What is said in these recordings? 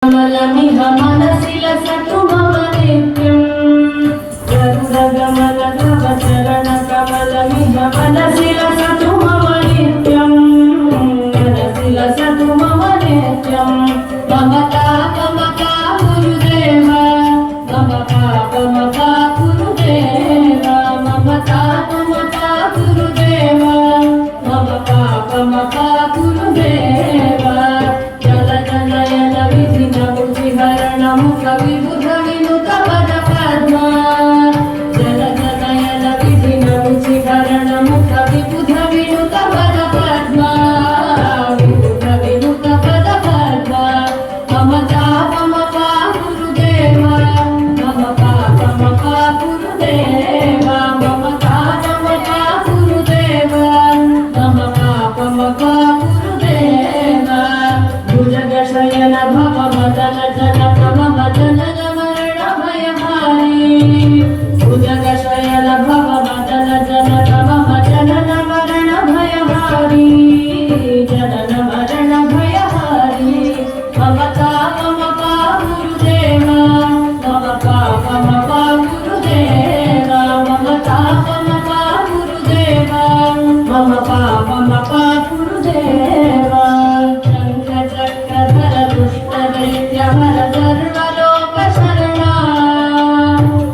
कमलमिह मनसि लसतु मम नित्यं गरुडगमन तव चरण कमलमिह मनसि लसतु मम नित्यं मनसि लसतु मम नित्यं ममता गुरुदेव ममता गुरुदेव ममता गुरुदेव ममता गुरुदेव मुख विबुध विनुत पद पद्मा जल जनयन विधि नमुचि भरण मुख विबुध विनुत पद पद्मा विबुध विनुत पद पद्मा ममता गुरुदेव ममता गुरुदेव ममता गुरुदेव ममता गुरुदेव भुजग शयन भव मदन जनक जनन मरण भयहारी भुजग शयन भव मदन जनक मम जनन मरण भयहारी जनन मरण भयहारी ममता गुरुदेव ममता गुरुदेव ममता गुरुदेव ममता गुरुदेव शंख चक्रधर दुष्ट दैत्य हर सर्वलोक शरणा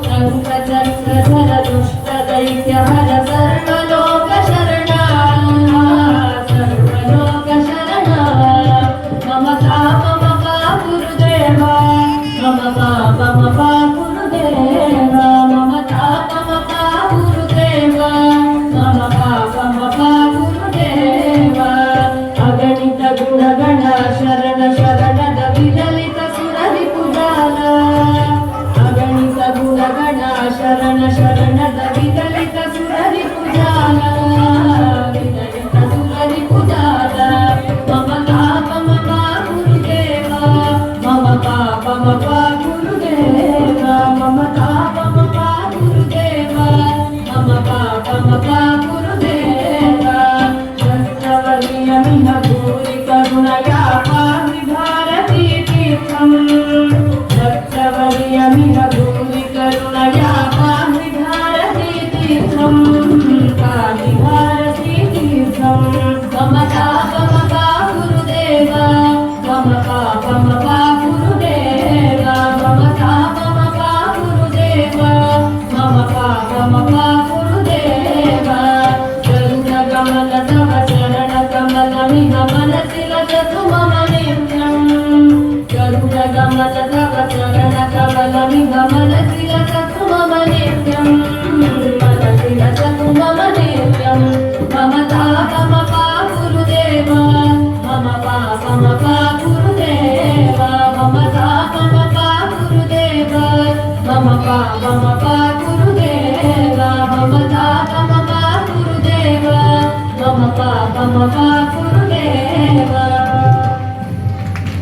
शंख चक्रधर दुष्ट दैत्य हर सर्वलोक शरणा सर्वलोक शरणा ममता गुरुदेव ममता गुरुदेव ममता गुरुदेव ममता गुरुदेव अगणित गुणगण शरण शरणद विचलित सुररि पुजाल अगणित गुणगण शरण शरणद विचलित सुररि पुजाल विचलित सुररि पुजाल ममता गुरुदेव ममता गुरुदेव ममता गुरुदेव ममता गुरुदेव चक्रवर्यमिह भूरि करुणया पाहि भारती तीर्थं चक्रवर्यमिह भूरि करुणया पाहि भारती तीर्थं पाहि भारती तीर्थं ममता गुरुदेव ममता गुरुदेव ममता गुरुदेव ममता गुरुदेव गरुडगमन तव चरण कमलमिह मनसि लसतु मम नित्यं गरुडगमन तव चरण कमलमिह मनसि लसतु मम नित्यं मनसि लसतु मम नित्यं ममता गुरुदेव ममता गुरुदेव ममता गुरुदेव ममता गुरुदेव ममता गुरुदेव ममता गुरुदेव